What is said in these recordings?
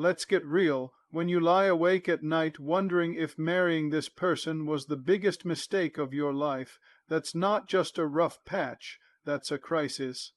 let's get real. When you lie awake at night wondering if marrying this person was the biggest mistake of your life, that's not just a rough patch, that's a crisis.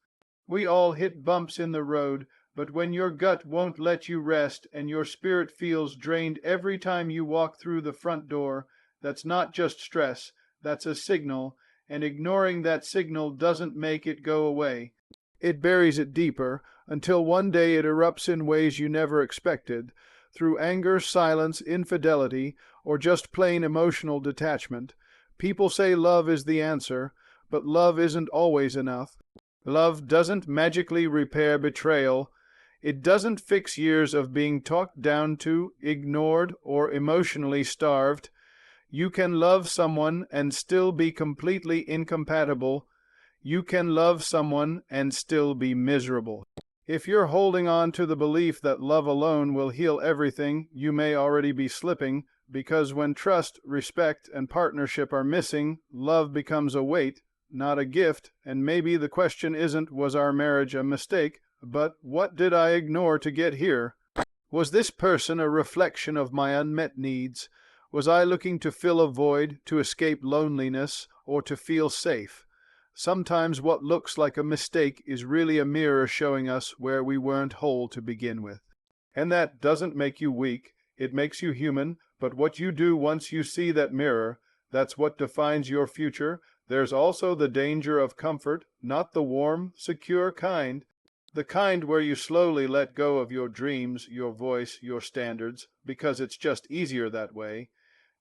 We all hit bumps in the road, but when your gut won't let you rest and your spirit feels drained every time you walk through the front door, that's not just stress, that's a signal, and ignoring that signal doesn't make it go away. It buries it deeper, until one day it erupts in ways you never expected, through anger, silence, infidelity, or just plain emotional detachment. People say love is the answer, but love isn't always enough. Love doesn't magically repair betrayal. It doesn't fix years of being talked down to, ignored, or emotionally starved. You can love someone and still be completely incompatible. You can love someone and still be miserable. If you're holding on to the belief that love alone will heal everything, you may already be slipping, because when trust, respect, and partnership are missing, love becomes a weight, not a gift, and maybe the question isn't, was our marriage a mistake, but what did I ignore to get here? Was this person a reflection of my unmet needs? Was I looking to fill a void, to escape loneliness, or to feel safe? Sometimes what looks like a mistake is really a mirror showing us where we weren't whole to begin with. And that doesn't make you weak, it makes you human, but what you do once you see that mirror, that's what defines your future. There's also the danger of comfort, not the warm, secure kind. The kind where you slowly let go of your dreams, your voice, your standards, because it's just easier that way.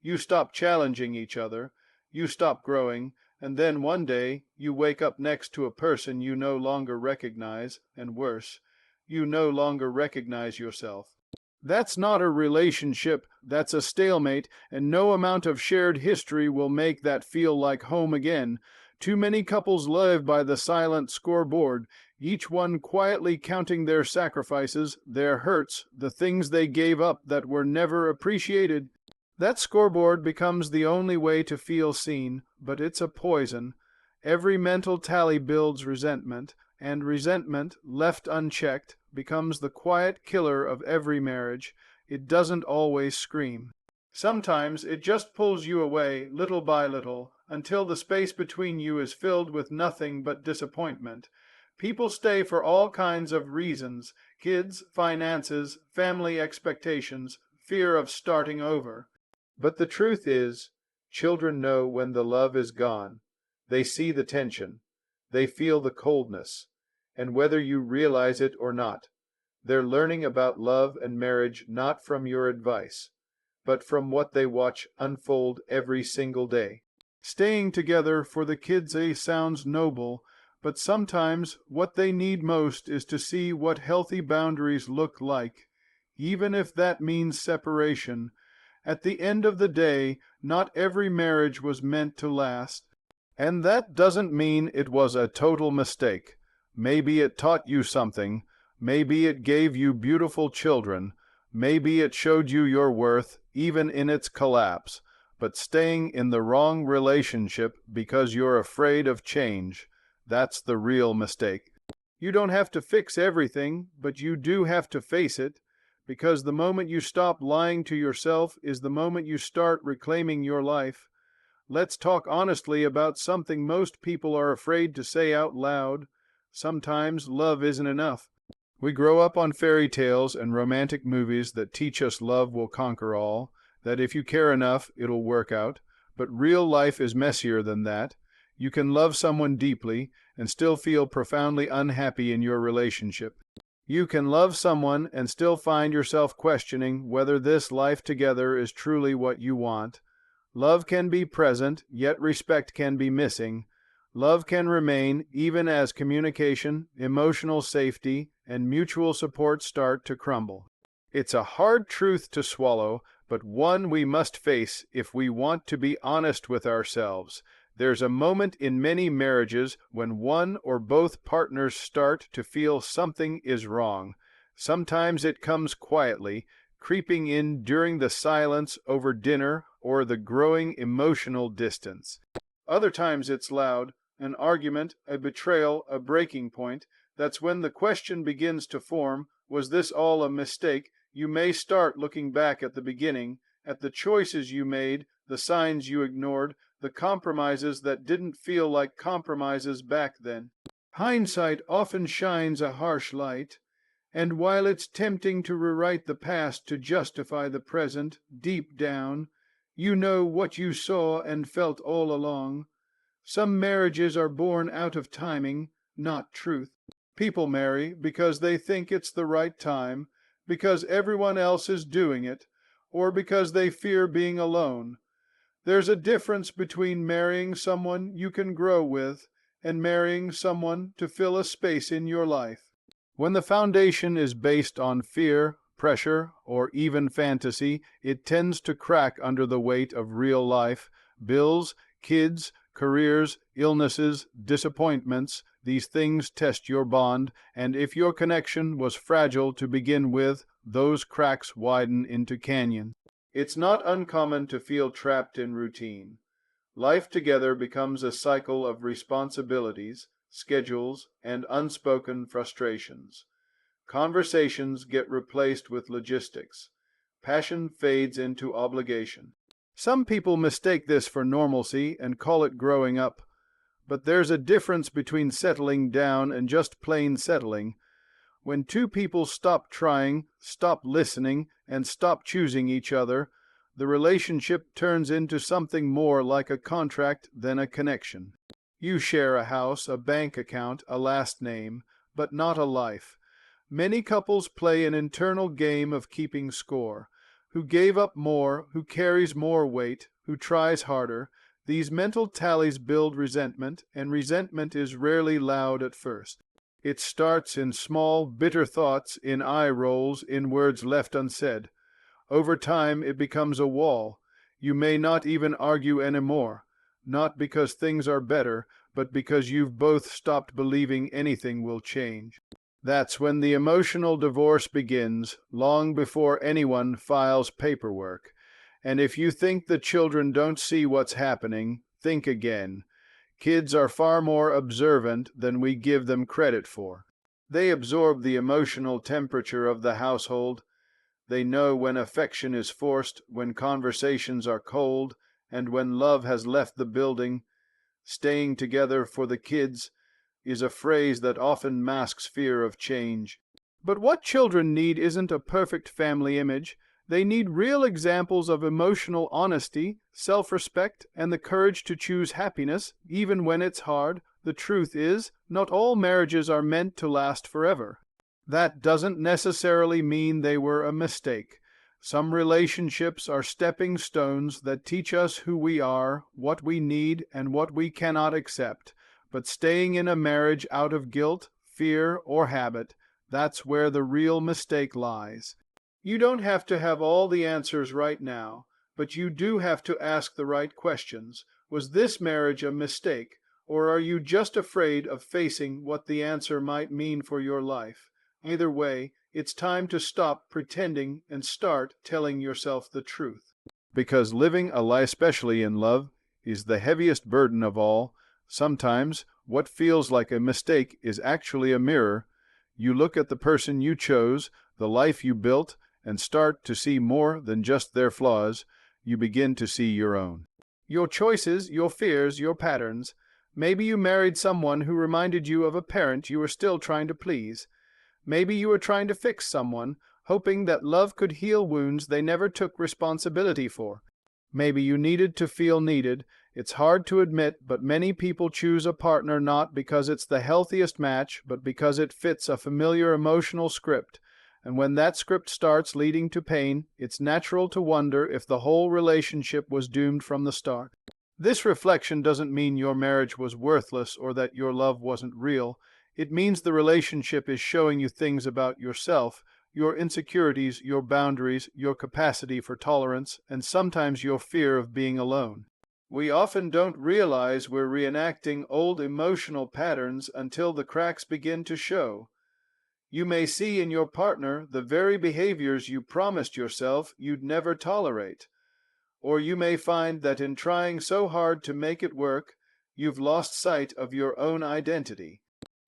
You stop challenging each other, you stop growing, and then one day you wake up next to a person you no longer recognize, and worse, you no longer recognize yourself. That's not a relationship, that's a stalemate, and no amount of shared history will make that feel like home again. Too many couples live by the silent scoreboard, each one quietly counting their sacrifices, their hurts, the things they gave up that were never appreciated. That scoreboard becomes the only way to feel seen, but it's a poison. Every mental tally builds resentment, and resentment, left unchecked, becomes the quiet killer of every marriage. It doesn't always scream. Sometimes it just pulls you away, little by little, until the space between you is filled with nothing but disappointment. People stay for all kinds of reasons: kids, finances, family expectations, fear of starting over. But the truth is, children know when the love is gone. They see the tension. They feel the coldness. And whether you realize it or not, they're learning about love and marriage not from your advice, but from what they watch unfold every single day. Staying together for the kids sounds noble, but sometimes what they need most is to see what healthy boundaries look like, even if that means separation. At the end of the day, not every marriage was meant to last. And that doesn't mean it was a total mistake. Maybe it taught you something. Maybe it gave you beautiful children. Maybe it showed you your worth, even in its collapse. But staying in the wrong relationship because you're afraid of change, that's the real mistake. You don't have to fix everything, but you do have to face it. Because the moment you stop lying to yourself is the moment you start reclaiming your life. Let's talk honestly about something most people are afraid to say out loud. Sometimes love isn't enough. We grow up on fairy tales and romantic movies that teach us love will conquer all, that if you care enough, it'll work out. But real life is messier than that. You can love someone deeply and still feel profoundly unhappy in your relationship. You can love someone and still find yourself questioning whether this life together is truly what you want. Love can be present, yet respect can be missing. Love can remain even as communication, emotional safety, and mutual support start to crumble. It's a hard truth to swallow, but one we must face if we want to be honest with ourselves. There's a moment in many marriages when one or both partners start to feel something is wrong. Sometimes it comes quietly, creeping in during the silence over dinner or the growing emotional distance. Other times it's loud, an argument, a betrayal, a breaking point. That's when the question begins to form, was this all a mistake? You may start looking back at the beginning, at the choices you made, the signs you ignored, the compromises that didn't feel like compromises back then. Hindsight often shines a harsh light, and while it's tempting to rewrite the past to justify the present, deep down, you know what you saw and felt all along. Some marriages are born out of timing, not truth. People marry because they think it's the right time, because everyone else is doing it, or because they fear being alone. There's a difference between marrying someone you can grow with and marrying someone to fill a space in your life. When the foundation is based on fear, pressure, or even fantasy, it tends to crack under the weight of real life, bills, kids, careers, illnesses, disappointments. These things test your bond, and if your connection was fragile to begin with, those cracks widen into canyons. It's not uncommon to feel trapped in routine. Life together becomes a cycle of responsibilities, schedules, and unspoken frustrations. Conversations get replaced with logistics. Passion fades into obligation. Some people mistake this for normalcy and call it growing up. But there's a difference between settling down and just plain settling. When two people stop trying, stop listening, and stop choosing each other, the relationship turns into something more like a contract than a connection. You share a house, a bank account, a last name, but not a life. Many couples play an internal game of keeping score. Who gave up more, who carries more weight, who tries harder. These mental tallies build resentment, and resentment is rarely loud at first. It starts in small, bitter thoughts, in eye rolls, in words left unsaid. Over time, it becomes a wall. You may not even argue anymore, not because things are better, but because you've both stopped believing anything will change. That's when the emotional divorce begins, long before anyone files paperwork. And if you think the children don't see what's happening, think again. Kids are far more observant than we give them credit for. They absorb the emotional temperature of the household. They know when affection is forced, when conversations are cold, and when love has left the building. Staying together for the kids is a phrase that often masks fear of change. But what children need isn't a perfect family image. They need real examples of emotional honesty, self-respect, and the courage to choose happiness, even when it's hard. The truth is, not all marriages are meant to last forever. That doesn't necessarily mean they were a mistake. Some relationships are stepping stones that teach us who we are, what we need, and what we cannot accept. But staying in a marriage out of guilt, fear, or habit, that's where the real mistake lies. You don't have to have all the answers right now, but you do have to ask the right questions. Was this marriage a mistake, or are you just afraid of facing what the answer might mean for your life? Either way, it's time to stop pretending and start telling yourself the truth. Because living a life, especially in love, is the heaviest burden of all. Sometimes what feels like a mistake is actually a mirror. You look at the person you chose, the life you built, and start to see more than just their flaws. You begin to see your own. Your choices, your fears, your patterns. Maybe you married someone who reminded you of a parent you were still trying to please. Maybe you were trying to fix someone, hoping that love could heal wounds they never took responsibility for. Maybe you needed to feel needed. It's hard to admit, but many people choose a partner not because it's the healthiest match, but because it fits a familiar emotional script. And when that script starts leading to pain, it's natural to wonder if the whole relationship was doomed from the start. This reflection doesn't mean your marriage was worthless or that your love wasn't real. It means the relationship is showing you things about yourself, your insecurities, your boundaries, your capacity for tolerance, and sometimes your fear of being alone. We often don't realize we're reenacting old emotional patterns until the cracks begin to show. You may see in your partner the very behaviors you promised yourself you'd never tolerate. Or you may find that in trying so hard to make it work, you've lost sight of your own identity.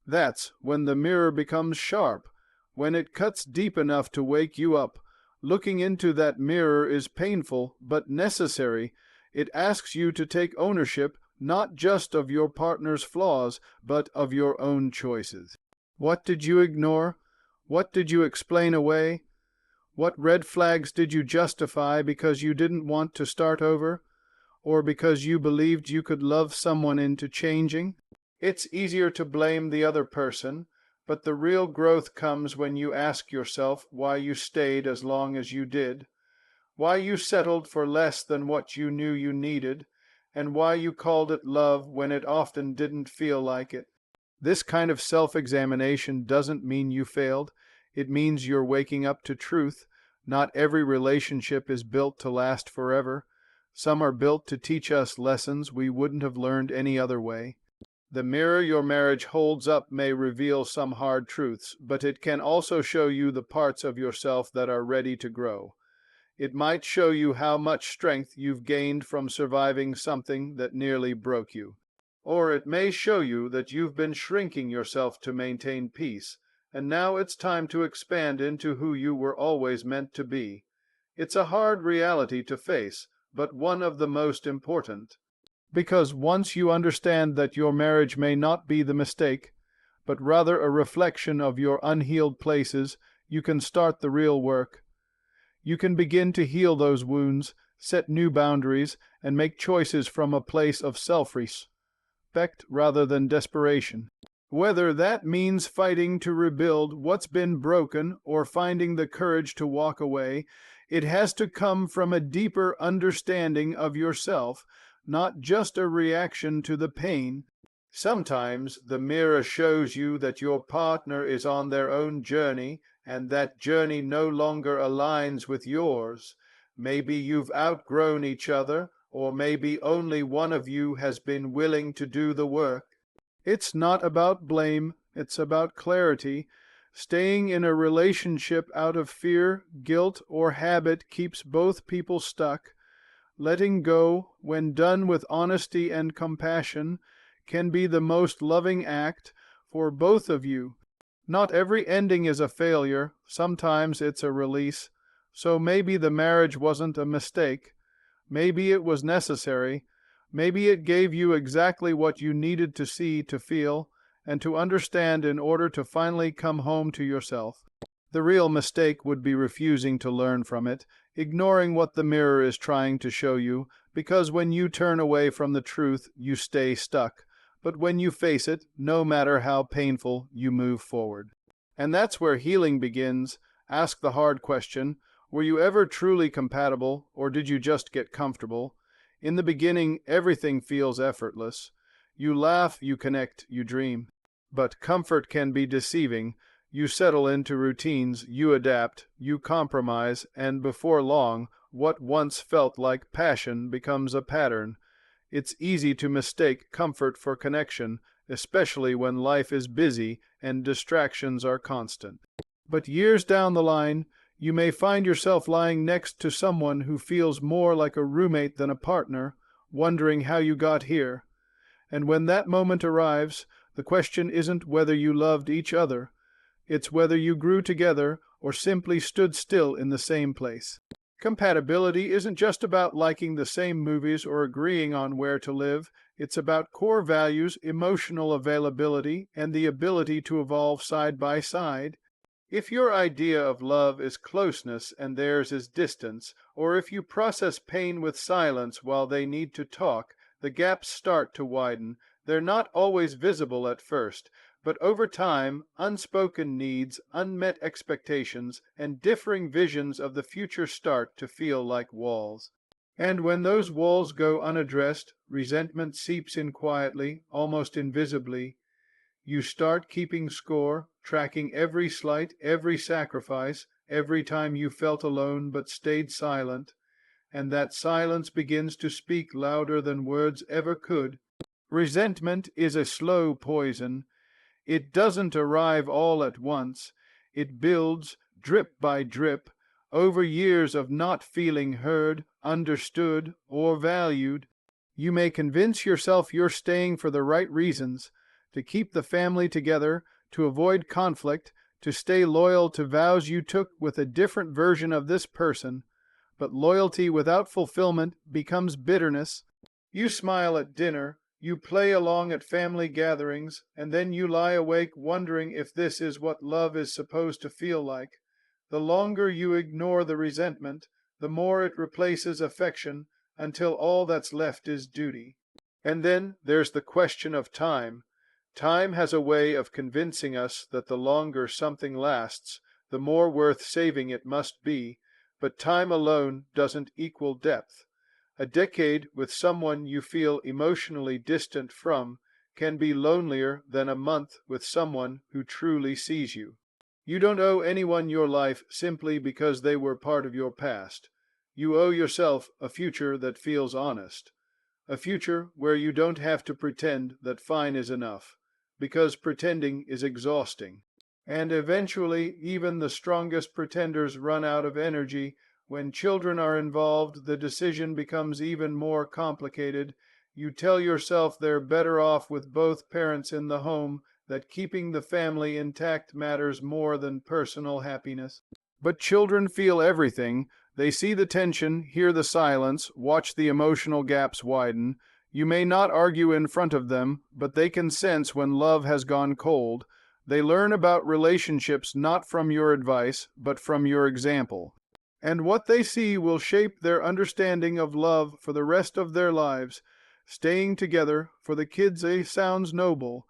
That's when the mirror becomes sharp, when it cuts deep enough to wake you up, Looking into that mirror is painful, but necessary. It asks you to take ownership not just of your partner's flaws, but of your own choices. What did you ignore? What did you explain away? What red flags did you justify because you didn't want to start over? Or because you believed you could love someone into changing? It's easier to blame the other person, but the real growth comes when you ask yourself why you stayed as long as you did, why you settled for less than what you knew you needed, and why you called it love when it often didn't feel like it. This kind of self-examination doesn't mean you failed. It means you're waking up to truth. Not every relationship is built to last forever. Some are built to teach us lessons we wouldn't have learned any other way. The mirror your marriage holds up may reveal some hard truths, but it can also show you the parts of yourself that are ready to grow. It might show you how much strength you've gained from surviving something that nearly broke you. Or it may show you that you've been shrinking yourself to maintain peace, and now it's time to expand into who you were always meant to be. It's a hard reality to face, but one of the most important. Because once you understand that your marriage may not be the mistake, but rather a reflection of your unhealed places, you can start the real work. You can begin to heal those wounds, set new boundaries, and make choices from a place of self-respect rather than desperation. Whether that means fighting to rebuild what's been broken or finding the courage to walk away, it has to come from a deeper understanding of yourself, not just a reaction to the pain. Sometimes the mirror shows you that your partner is on their own journey, and that journey no longer aligns with yours. Maybe you've outgrown each other, or maybe only one of you has been willing to do the work. It's not about blame, it's about clarity. Staying in a relationship out of fear, guilt, or habit keeps both people stuck. Letting go, when done with honesty and compassion, can be the most loving act for both of you. Not every ending is a failure. Sometimes it's a release. So maybe the marriage wasn't a mistake. Maybe it was necessary. Maybe it gave you exactly what you needed to see, to feel, and to understand in order to finally come home to yourself. The real mistake would be refusing to learn from it, ignoring what the mirror is trying to show you, because when you turn away from the truth, you stay stuck. But when you face it, no matter how painful, you move forward. And that's where healing begins. Ask the hard question, were you ever truly compatible, or did you just get comfortable? In the beginning, everything feels effortless. You laugh, you connect, you dream. But comfort can be deceiving. You settle into routines, you adapt, you compromise, and before long, what once felt like passion becomes a pattern. It's easy to mistake comfort for connection, especially when life is busy and distractions are constant. But years down the line, you may find yourself lying next to someone who feels more like a roommate than a partner, wondering how you got here. And when that moment arrives, the question isn't whether you loved each other. It's whether you grew together or simply stood still in the same place. Compatibility isn't just about liking the same movies or agreeing on where to live. It's about core values, emotional availability, and the ability to evolve side by side. If your idea of love is closeness and theirs is distance, or if you process pain with silence while they need to talk, the gaps start to widen. They're not always visible at first, but over time, unspoken needs, unmet expectations, and differing visions of the future start to feel like walls. And when those walls go unaddressed, resentment seeps in quietly, almost invisibly. You start keeping score, tracking every slight, every sacrifice, every time you felt alone but stayed silent, and that silence begins to speak louder than words ever could. Resentment is a slow poison. It doesn't arrive all at once. It builds, drip by drip, over years of not feeling heard, understood, or valued. You may convince yourself you're staying for the right reasons, to keep the family together, to avoid conflict, to stay loyal to vows you took with a different version of this person, but loyalty without fulfillment becomes bitterness. You smile at dinner, you play along at family gatherings, and then you lie awake wondering if this is what love is supposed to feel like. The longer you ignore the resentment, the more it replaces affection, until all that's left is duty. And then there's the question of time. Time has a way of convincing us that the longer something lasts, the more worth saving it must be, but time alone doesn't equal depth. A decade with someone you feel emotionally distant from can be lonelier than a month with someone who truly sees you. You don't owe anyone your life simply because they were part of your past. You owe yourself a future that feels honest. A future where you don't have to pretend that fine is enough, because pretending is exhausting. And eventually, even the strongest pretenders run out of energy. When children are involved, the decision becomes even more complicated. You tell yourself they're better off with both parents in the home, that keeping the family intact matters more than personal happiness. But children feel everything. They see the tension, hear the silence, watch the emotional gaps widen. You may not argue in front of them, but they can sense when love has gone cold. They learn about relationships not from your advice, but from your example. And what they see will shape their understanding of love for the rest of their lives. Staying together, for the kids, sounds noble.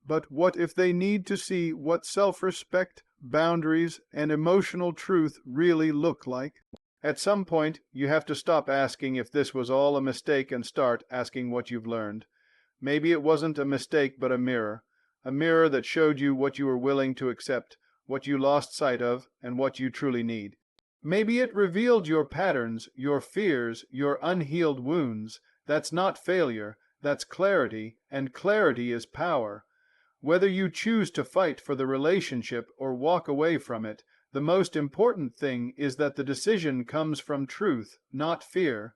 But what if they need to see what self-respect, boundaries, and emotional truth really look like? At some point, you have to stop asking if this was all a mistake and start asking what you've learned. Maybe it wasn't a mistake but a mirror that showed you what you were willing to accept, what you lost sight of, and what you truly need. Maybe it revealed your patterns, your fears, your unhealed wounds. That's not failure, that's clarity, and clarity is power. Whether you choose to fight for the relationship or walk away from it, the most important thing is that the decision comes from truth, not fear.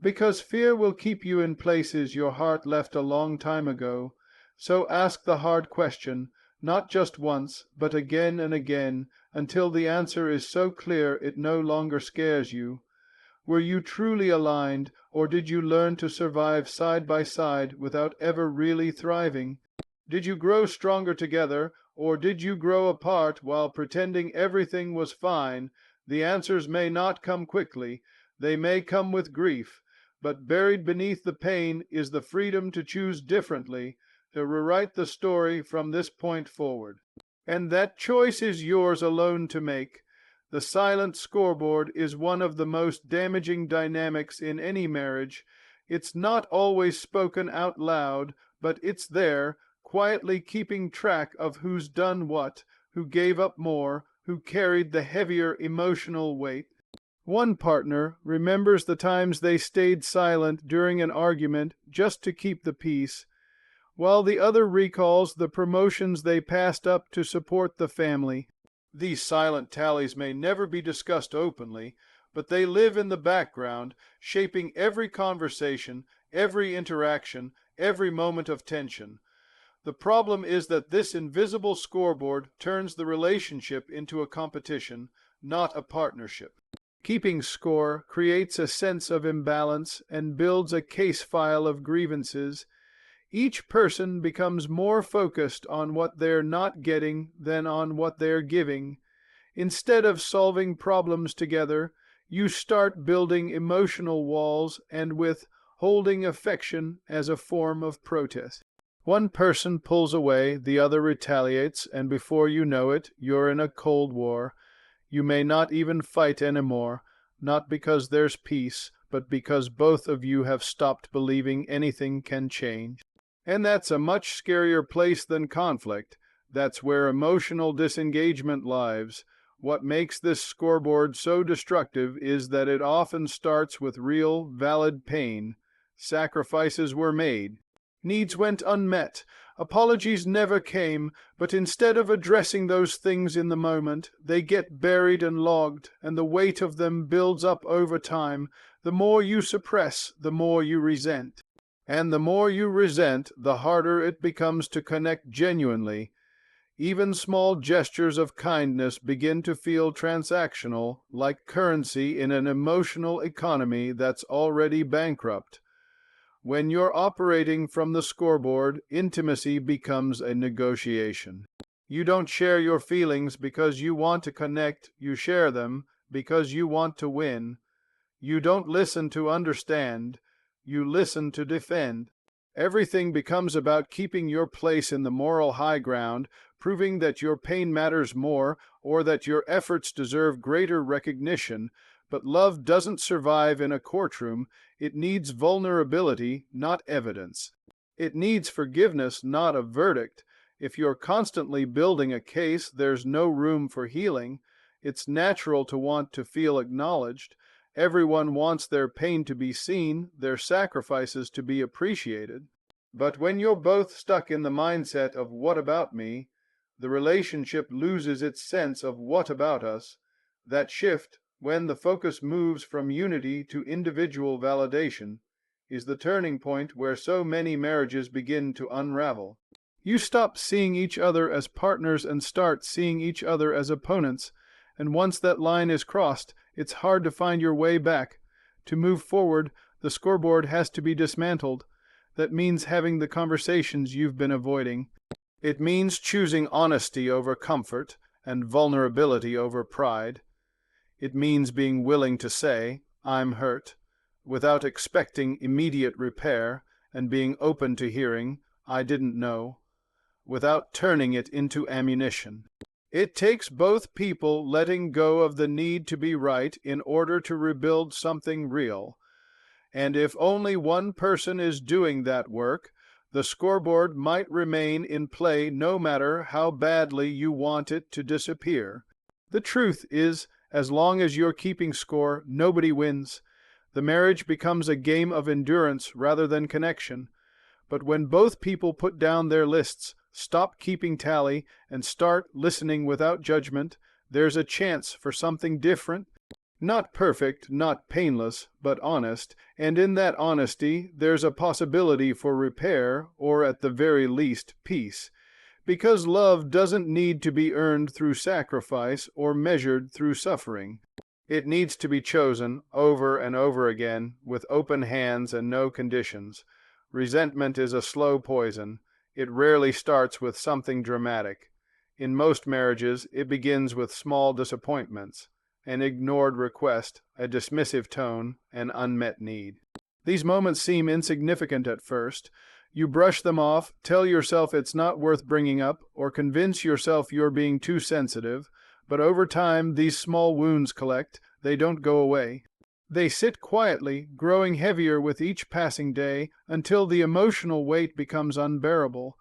Because fear will keep you in places your heart left a long time ago. So ask the hard question, not just once, but again and again, until the answer is so clear it no longer scares you. Were you truly aligned, or did you learn to survive side by side without ever really thriving? Did you grow stronger together, or did you grow apart while pretending everything was fine? The answers may not come quickly, they may come with grief, but buried beneath the pain is the freedom to choose differently, to rewrite the story from this point forward. And that choice is yours alone to make. The silent scoreboard is one of the most damaging dynamics in any marriage. It's not always spoken out loud, but it's there, quietly keeping track of who's done what, who gave up more, who carried the heavier emotional weight. One partner remembers the times they stayed silent during an argument just to keep the peace, while the other recalls the promotions they passed up to support the family. These silent tallies may never be discussed openly, but they live in the background, shaping every conversation, every interaction, every moment of tension. The problem is that this invisible scoreboard turns the relationship into a competition, not a partnership. Keeping score creates a sense of imbalance and builds a case file of grievances. Each person becomes more focused on what they're not getting than on what they're giving. Instead of solving problems together, you start building emotional walls and with holding affection as a form of protest. One person pulls away, the other retaliates, and before you know it, you're in a cold war. You may not even fight anymore, not because there's peace, but because both of you have stopped believing anything can change. And that's a much scarier place than conflict. That's where emotional disengagement lives. What makes this scoreboard so destructive is that it often starts with real, valid pain. Sacrifices were made. Needs went unmet. Apologies never came, but instead of addressing those things in the moment, they get buried and logged, and the weight of them builds up over time. The more you suppress, the more you resent. And the more you resent, the harder it becomes to connect genuinely. Even small gestures of kindness begin to feel transactional, like currency in an emotional economy that's already bankrupt. When you're operating from the scoreboard, intimacy becomes a negotiation. You don't share your feelings because you want to connect, you share them because you want to win. You don't listen to understand, you listen to defend. Everything becomes about keeping your place in the moral high ground, proving that your pain matters more or that your efforts deserve greater recognition. But love doesn't survive in a courtroom. It needs vulnerability, not evidence. It needs forgiveness, not a verdict. If you're constantly building a case, there's no room for healing. It's natural to want to feel acknowledged. Everyone wants their pain to be seen, their sacrifices to be appreciated. But when you're both stuck in the mindset of "what about me," the relationship loses its sense of "what about us." That shift, when the focus moves from unity to individual validation, is the turning point where so many marriages begin to unravel. You stop seeing each other as partners and start seeing each other as opponents, and once that line is crossed, it's hard to find your way back. To move forward, the scoreboard has to be dismantled. That means having the conversations you've been avoiding. It means choosing honesty over comfort and vulnerability over pride. It means being willing to say, "I'm hurt," without expecting immediate repair, and being open to hearing, "I didn't know," without turning it into ammunition. It takes both people letting go of the need to be right in order to rebuild something real. And if only one person is doing that work, the scoreboard might remain in play no matter how badly you want it to disappear. The truth is, as long as you're keeping score, nobody wins. The marriage becomes a game of endurance rather than connection. But when both people put down their lists, stop keeping tally, and start listening without judgment, there's a chance for something different. Not perfect, not painless, but honest, and in that honesty there's a possibility for repair, or at the very least, peace. Because love doesn't need to be earned through sacrifice or measured through suffering. It needs to be chosen over and over again, with open hands and no conditions. Resentment is a slow poison. It rarely starts with something dramatic. In most marriages, it begins with small disappointments, an ignored request, a dismissive tone, an unmet need. These moments seem insignificant at first. You brush them off, tell yourself it's not worth bringing up, or convince yourself you're being too sensitive. But over time, these small wounds collect. They don't go away. They sit quietly, growing heavier with each passing day, until the emotional weight becomes unbearable.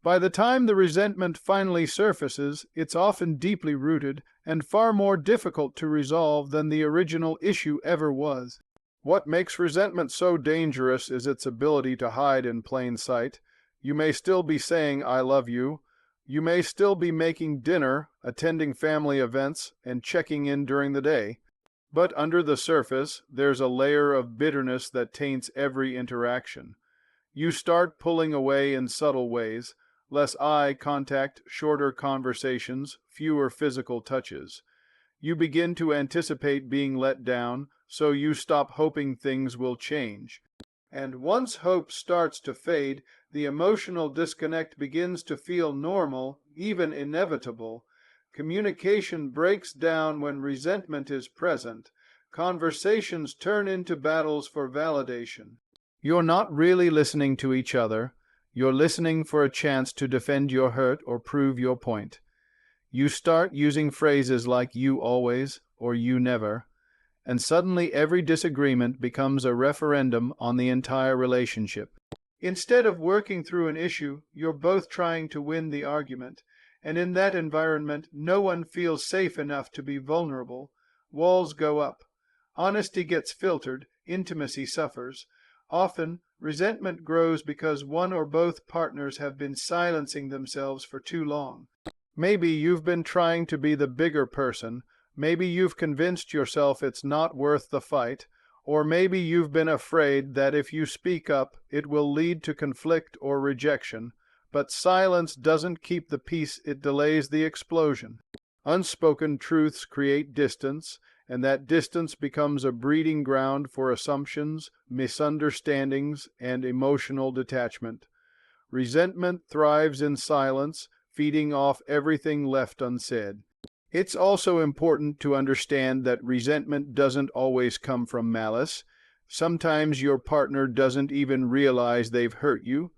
By the time the resentment finally surfaces, it's often deeply rooted and far more difficult to resolve than the original issue ever was. What makes resentment so dangerous is its ability to hide in plain sight. You may still be saying "I love you." You may still be making dinner, attending family events, and checking in during the day. But under the surface, there's a layer of bitterness that taints every interaction. You start pulling away in subtle ways. Less eye contact, shorter conversations, fewer physical touches. You begin to anticipate being let down, so you stop hoping things will change. And once hope starts to fade, the emotional disconnect begins to feel normal, even inevitable. Communication breaks down when resentment is present. Conversations turn into battles for validation. You're not really listening to each other. You're listening for a chance to defend your hurt or prove your point. You start using phrases like "you always" or "you never," and suddenly every disagreement becomes a referendum on the entire relationship. Instead of working through an issue, you're both trying to win the argument, and in that environment, no one feels safe enough to be vulnerable. Walls go up. Honesty gets filtered. Intimacy suffers. Often, resentment grows because one or both partners have been silencing themselves for too long. Maybe you've been trying to be the bigger person. Maybe you've convinced yourself it's not worth the fight. Or maybe you've been afraid that if you speak up, it will lead to conflict or rejection. But silence doesn't keep the peace, it delays the explosion. Unspoken truths create distance, and that distance becomes a breeding ground for assumptions, misunderstandings, and emotional detachment. Resentment thrives in silence, feeding off everything left unsaid. It's also important to understand that resentment doesn't always come from malice. Sometimes your partner doesn't even realize they've hurt you.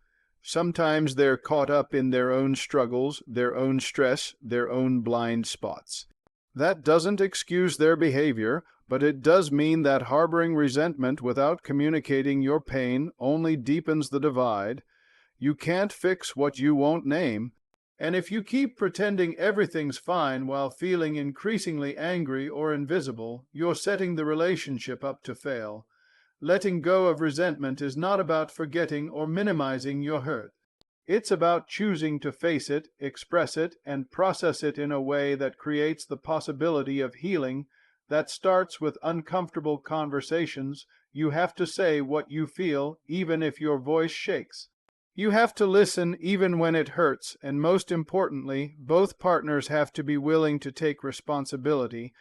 Sometimes they're caught up in their own struggles, their own stress, their own blind spots. That doesn't excuse their behavior, but it does mean that harboring resentment without communicating your pain only deepens the divide. You can't fix what you won't name. And if you keep pretending everything's fine while feeling increasingly angry or invisible, you're setting the relationship up to fail. Letting go of resentment is not about forgetting or minimizing your hurt. It's about choosing to face it, express it, and process it in a way that creates the possibility of healing. That starts with uncomfortable conversations. You have to say what you feel, even if your voice shakes. You have to listen even when it hurts, and most importantly, both partners have to be willing to take responsibility,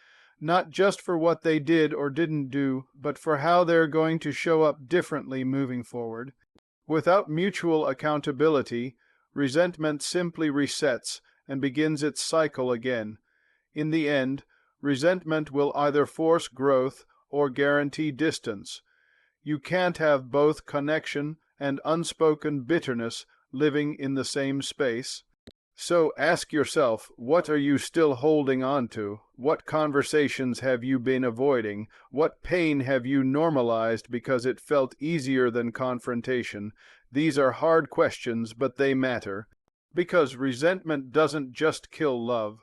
not just for what they did or didn't do, but for how they're going to show up differently moving forward. Without mutual accountability, resentment simply resets and begins its cycle again. In the end, resentment will either force growth or guarantee distance. You can't have both connection and unspoken bitterness living in the same space. So ask yourself, what are you still holding on to? What conversations have you been avoiding? What pain have you normalized because it felt easier than confrontation? These are hard questions, but they matter. Because resentment doesn't just kill love.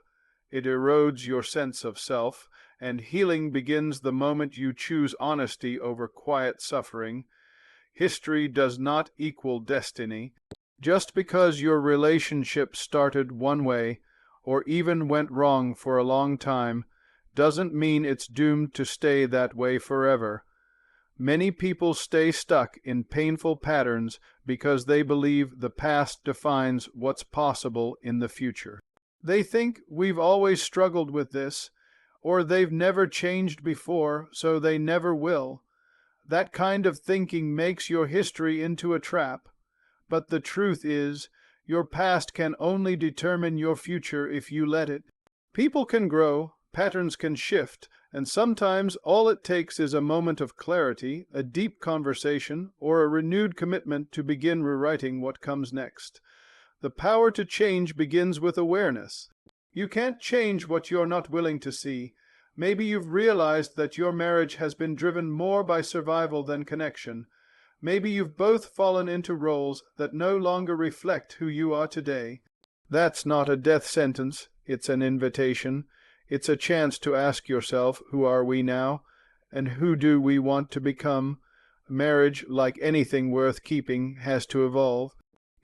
It erodes your sense of self, and healing begins the moment you choose honesty over quiet suffering. History does not equal destiny. Just because your relationship started one way, or even went wrong for a long time, doesn't mean it's doomed to stay that way forever. Many people stay stuck in painful patterns because they believe the past defines what's possible in the future. They think we've always struggled with this, or they've never changed before, so they never will. That kind of thinking makes your history into a trap. But the truth is, your past can only determine your future if you let it. People can grow, patterns can shift, and sometimes all it takes is a moment of clarity, a deep conversation, or a renewed commitment to begin rewriting what comes next. The power to change begins with awareness. You can't change what you're not willing to see. Maybe you've realized that your marriage has been driven more by survival than connection. Maybe you've both fallen into roles that no longer reflect who you are today. That's not a death sentence, it's an invitation. It's a chance to ask yourself, who are we now? And who do we want to become? Marriage, like anything worth keeping, has to evolve.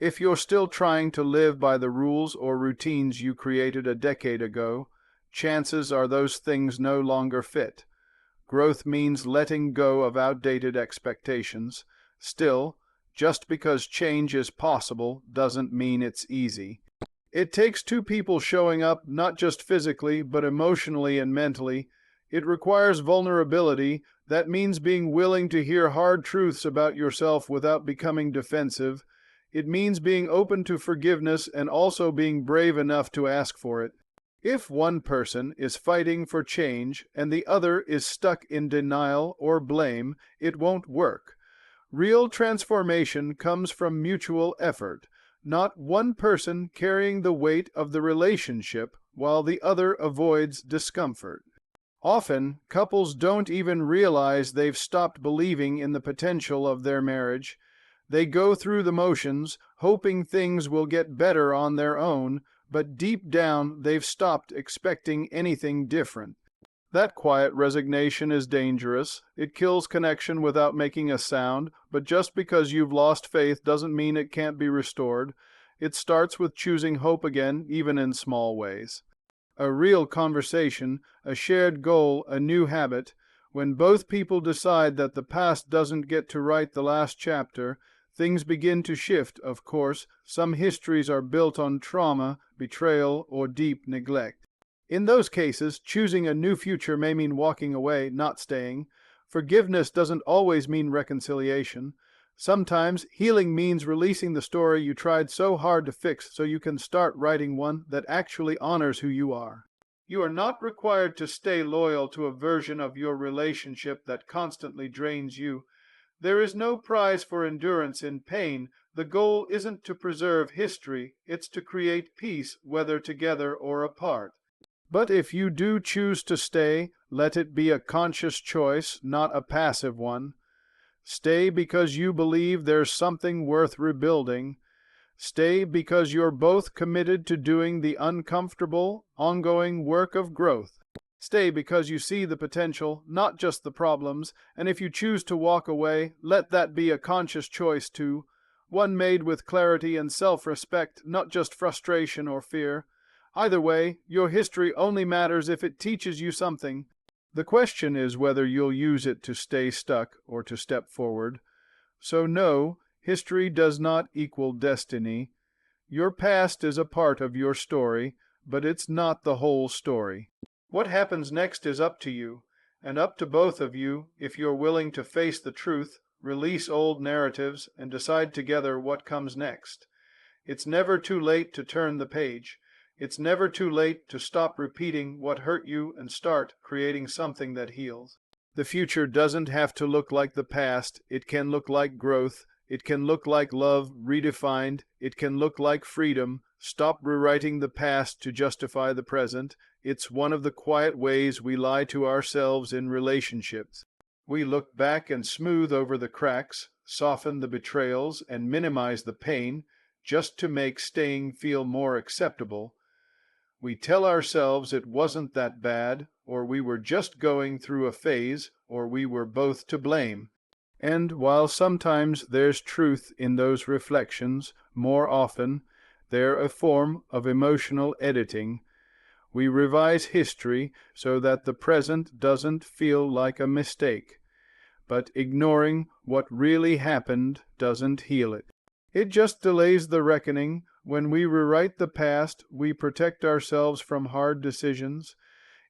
If you're still trying to live by the rules or routines you created a decade ago, chances are those things no longer fit. Growth means letting go of outdated expectations. Still, just because change is possible doesn't mean it's easy. It takes two people showing up, not just physically, but emotionally and mentally. It requires vulnerability. That means being willing to hear hard truths about yourself without becoming defensive. It means being open to forgiveness and also being brave enough to ask for it. If one person is fighting for change and the other is stuck in denial or blame, it won't work. Real transformation comes from mutual effort, not one person carrying the weight of the relationship while the other avoids discomfort. Often, couples don't even realize they've stopped believing in the potential of their marriage. They go through the motions, hoping things will get better on their own, but deep down they've stopped expecting anything different. That quiet resignation is dangerous. It kills connection without making a sound, but just because you've lost faith doesn't mean it can't be restored. It starts with choosing hope again, even in small ways. A real conversation, a shared goal, a new habit. When both people decide that the past doesn't get to write the last chapter, things begin to shift, of course. Some histories are built on trauma, betrayal, or deep neglect. In those cases, choosing a new future may mean walking away, not staying. Forgiveness doesn't always mean reconciliation. Sometimes healing means releasing the story you tried so hard to fix so you can start writing one that actually honors who you are. You are not required to stay loyal to a version of your relationship that constantly drains you. There is no prize for endurance in pain. The goal isn't to preserve history, it's to create peace, whether together or apart. But if you do choose to stay, let it be a conscious choice, not a passive one. Stay because you believe there's something worth rebuilding. Stay because you're both committed to doing the uncomfortable, ongoing work of growth. Stay because you see the potential, not just the problems, and if you choose to walk away, let that be a conscious choice too, one made with clarity and self-respect, not just frustration or fear. Either way, your history only matters if it teaches you something. The question is whether you'll use it to stay stuck or to step forward. So no, history does not equal destiny. Your past is a part of your story, but it's not the whole story. What happens next is up to you, and up to both of you if you're willing to face the truth, release old narratives, and decide together what comes next. It's never too late to turn the page. It's never too late to stop repeating what hurt you and start creating something that heals. The future doesn't have to look like the past. It can look like growth. It can look like love redefined. It can look like freedom. Stop rewriting the past to justify the present. It's one of the quiet ways we lie to ourselves in relationships. We look back and smooth over the cracks, soften the betrayals, and minimize the pain, just to make staying feel more acceptable. We tell ourselves it wasn't that bad, or we were just going through a phase, or we were both to blame. And while sometimes there's truth in those reflections, more often they're a form of emotional editing. We revise history so that the present doesn't feel like a mistake. But ignoring what really happened doesn't heal it. It just delays the reckoning. When we rewrite the past, we protect ourselves from hard decisions.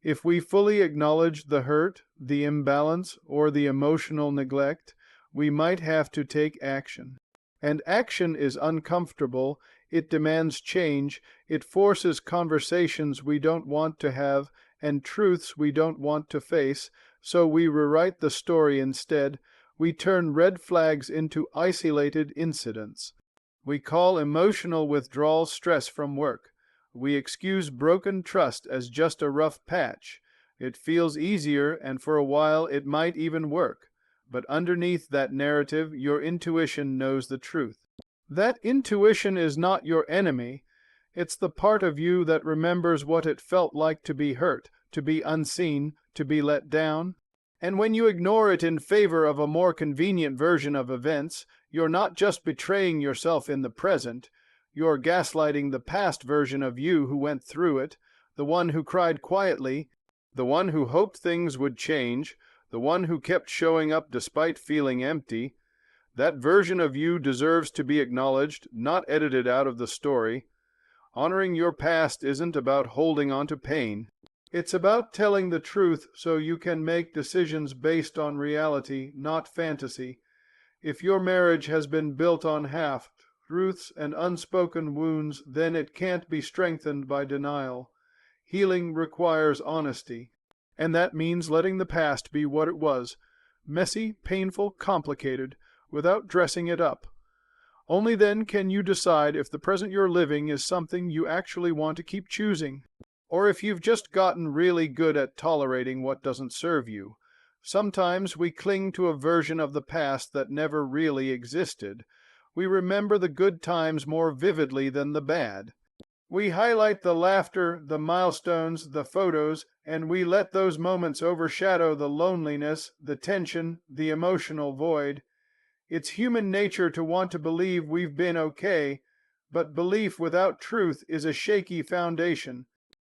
If we fully acknowledge the hurt, the imbalance, or the emotional neglect, we might have to take action. And action is uncomfortable. It demands change. It forces conversations we don't want to have and truths we don't want to face, so we rewrite the story instead. We turn red flags into isolated incidents. We call emotional withdrawal stress from work. We excuse broken trust as just a rough patch. It feels easier, and for a while it might even work. But underneath that narrative, your intuition knows the truth. That intuition is not your enemy. It's the part of you that remembers what it felt like to be hurt, to be unseen, to be let down. And when you ignore it in favor of a more convenient version of events, you're not just betraying yourself in the present, you're gaslighting the past version of you who went through it, the one who cried quietly, the one who hoped things would change, the one who kept showing up despite feeling empty. That version of you deserves to be acknowledged, not edited out of the story. Honoring your past isn't about holding on to pain. It's about telling the truth so you can make decisions based on reality, not fantasy. If your marriage has been built on half-truths and unspoken wounds, then it can't be strengthened by denial. Healing requires honesty, and that means letting the past be what it was, messy, painful, complicated, without dressing it up. Only then can you decide if the present you're living is something you actually want to keep choosing, or if you've just gotten really good at tolerating what doesn't serve you. Sometimes we cling to a version of the past that never really existed. We remember the good times more vividly than the bad. We highlight the laughter, the milestones, the photos, and we let those moments overshadow the loneliness, the tension, the emotional void. It's human nature to want to believe we've been okay, but belief without truth is a shaky foundation.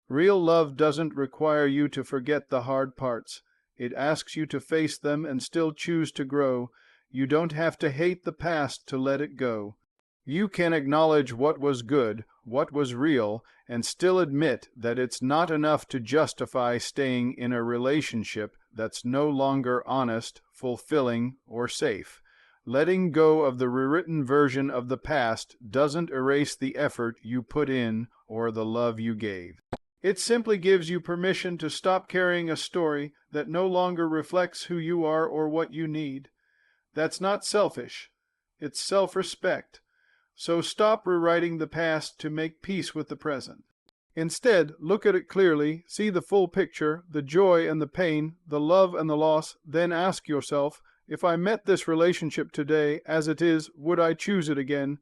Real love doesn't require you to forget the hard parts. It asks you to face them and still choose to grow. You don't have to hate the past to let it go. You can acknowledge what was good, what was real, and still admit that it's not enough to justify staying in a relationship that's no longer honest, fulfilling, or safe. Letting go of the rewritten version of the past doesn't erase the effort you put in or the love you gave. It simply gives you permission to stop carrying a story that no longer reflects who you are or what you need. That's not selfish. It's self-respect. So stop rewriting the past to make peace with the present. Instead, look at it clearly, see the full picture, the joy and the pain, the love and the loss, then ask yourself, if I met this relationship today as it is, would I choose it again?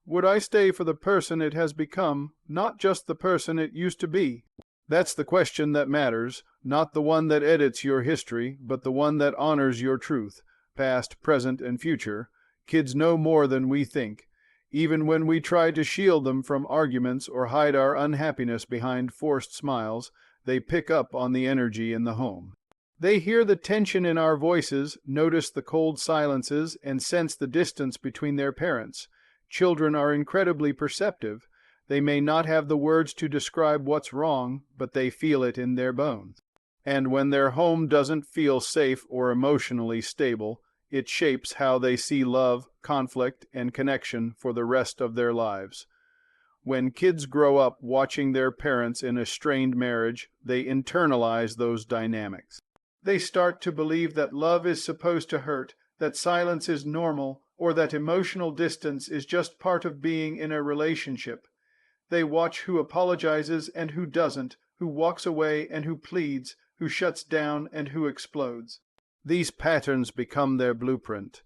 Would I stay for the person it has become, not just the person it used to be? That's the question that matters, not the one that edits your history, but the one that honors your truth, past, present, and future. Kids know more than we think. Even when we try to shield them from arguments or hide our unhappiness behind forced smiles, they pick up on the energy in the home. They hear the tension in our voices, notice the cold silences, and sense the distance between their parents. Children are incredibly perceptive. They may not have the words to describe what's wrong, but they feel it in their bones. And when their home doesn't feel safe or emotionally stable, it shapes how they see love, conflict, and connection for the rest of their lives. When kids grow up watching their parents in a strained marriage, they internalize those dynamics. They start to believe that love is supposed to hurt, that silence is normal, or that emotional distance is just part of being in a relationship. They watch who apologizes and who doesn't, who walks away and who pleads, who shuts down and who explodes. These patterns become their blueprint.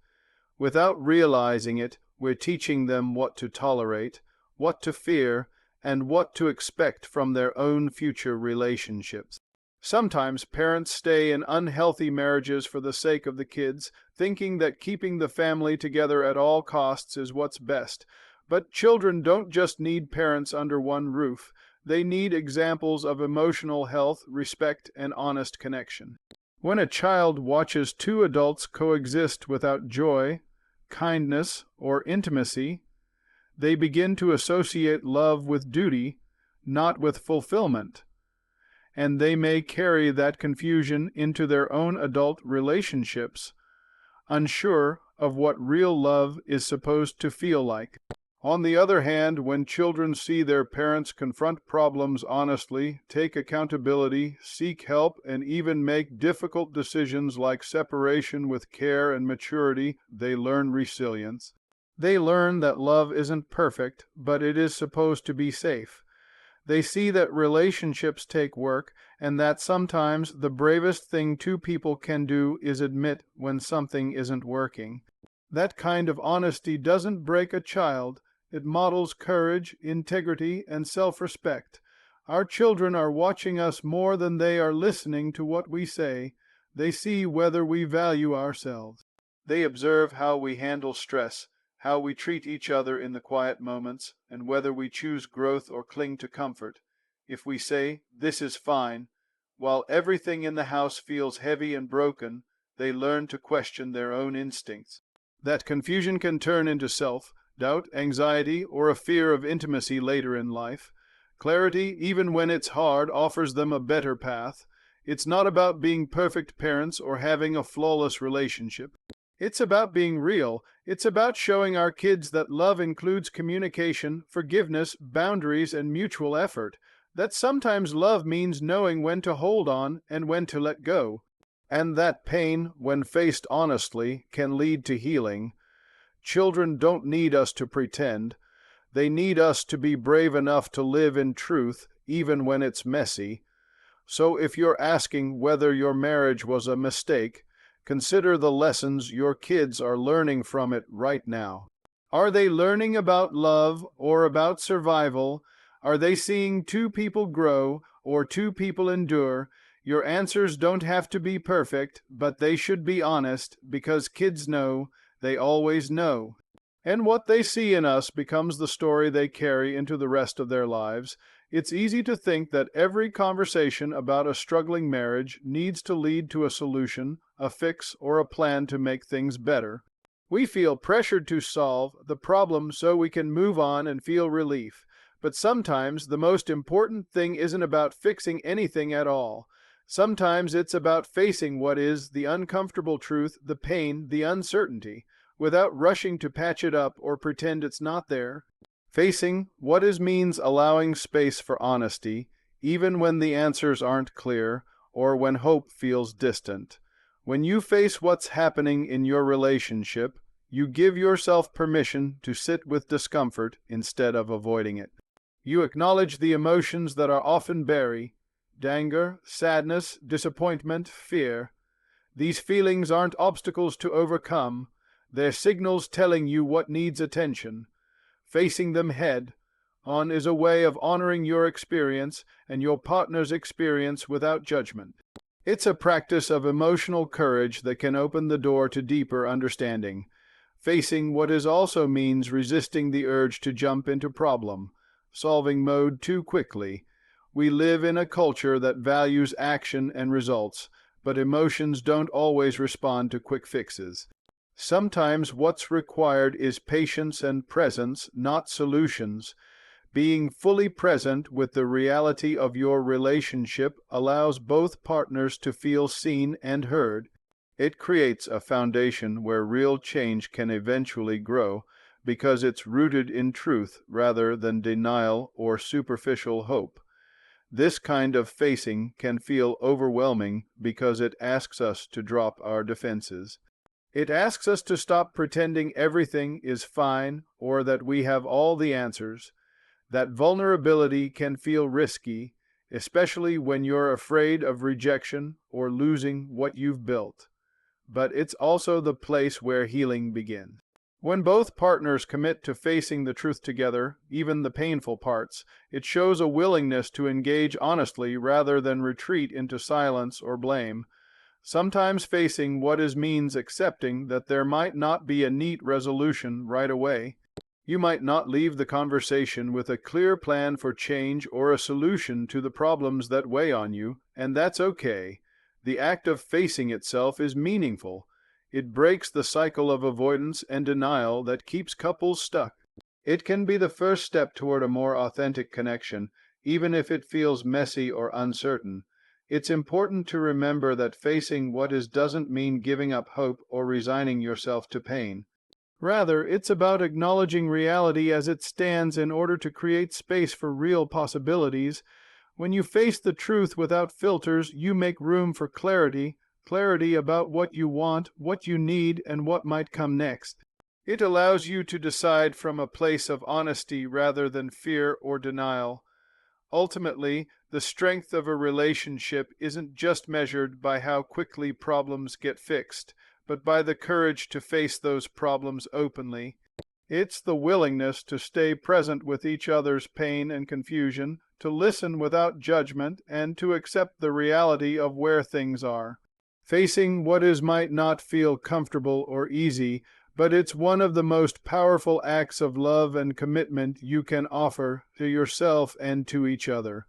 Without realizing it, we're teaching them what to tolerate, what to fear, and what to expect from their own future relationships. Sometimes parents stay in unhealthy marriages for the sake of the kids, thinking that keeping the family together at all costs is what's best. But children don't just need parents under one roof. They need examples of emotional health, respect, and honest connection. When a child watches two adults coexist without joy, kindness, or intimacy, they begin to associate love with duty, not with fulfillment. And they may carry that confusion into their own adult relationships, unsure of what real love is supposed to feel like. On the other hand, when children see their parents confront problems honestly, take accountability, seek help, and even make difficult decisions like separation with care and maturity, they learn resilience. They learn that love isn't perfect, but it is supposed to be safe. They see that relationships take work, and that sometimes the bravest thing two people can do is admit when something isn't working. That kind of honesty doesn't break a child. It models courage, integrity, and self-respect. Our children are watching us more than they are listening to what we say. They see whether we value ourselves. They observe how we handle stress, how we treat each other in the quiet moments, and whether we choose growth or cling to comfort. If we say, "This is fine," while everything in the house feels heavy and broken, they learn to question their own instincts. That confusion can turn into self-doubt, anxiety, or a fear of intimacy later in life. Clarity, even when it's hard, offers them a better path. It's not about being perfect parents or having a flawless relationship. It's about being real. It's about showing our kids that love includes communication, forgiveness, boundaries, and mutual effort. That sometimes love means knowing when to hold on and when to let go. And that pain, when faced honestly, can lead to healing. Children don't need us to pretend. They need us to be brave enough to live in truth, even when it's messy. So if you're asking whether your marriage was a mistake, consider the lessons your kids are learning from it right now. Are they learning about love or about survival? Are they seeing two people grow or two people endure? Your answers don't have to be perfect, but they should be honest, because kids know, they always know. And what they see in us becomes the story they carry into the rest of their lives. It's easy to think that every conversation about a struggling marriage needs to lead to a solution, a fix, or a plan to make things better. We feel pressured to solve the problem so we can move on and feel relief. But sometimes the most important thing isn't about fixing anything at all. Sometimes it's about facing what is the uncomfortable truth, the pain, the uncertainty, without rushing to patch it up or pretend it's not there. Facing what is means allowing space for honesty, even when the answers aren't clear or when hope feels distant. When you face what's happening in your relationship, you give yourself permission to sit with discomfort instead of avoiding it. You acknowledge the emotions that are often buried: anger, sadness, disappointment, fear. These feelings aren't obstacles to overcome. They're signals telling you what needs attention. Facing them head on is a way of honoring your experience and your partner's experience without judgment. It's a practice of emotional courage that can open the door to deeper understanding. Facing what is also means resisting the urge to jump into problem-solving mode too quickly. We live in a culture that values action and results, but emotions don't always respond to quick fixes. Sometimes what's required is patience and presence, not solutions. Being fully present with the reality of your relationship allows both partners to feel seen and heard. It creates a foundation where real change can eventually grow, because it's rooted in truth rather than denial or superficial hope. This kind of facing can feel overwhelming because it asks us to drop our defenses. It asks us to stop pretending everything is fine or that we have all the answers. That vulnerability can feel risky, especially when you're afraid of rejection or losing what you've built. But it's also the place where healing begins. When both partners commit to facing the truth together, even the painful parts, it shows a willingness to engage honestly rather than retreat into silence or blame. Sometimes facing what is means accepting that there might not be a neat resolution right away. You might not leave the conversation with a clear plan for change or a solution to the problems that weigh on you, and that's okay. The act of facing itself is meaningful. It breaks the cycle of avoidance and denial that keeps couples stuck. It can be the first step toward a more authentic connection, even if it feels messy or uncertain. It's important to remember that facing what is doesn't mean giving up hope or resigning yourself to pain. Rather, it's about acknowledging reality as it stands in order to create space for real possibilities. When you face the truth without filters, you make room for clarity about what you want, what you need, and what might come next. It allows you to decide from a place of honesty rather than fear or denial. Ultimately, the strength of a relationship isn't just measured by how quickly problems get fixed, but by the courage to face those problems openly. It's the willingness to stay present with each other's pain and confusion, to listen without judgment, and to accept the reality of where things are. Facing what is might not feel comfortable or easy, but it's one of the most powerful acts of love and commitment you can offer to yourself and to each other.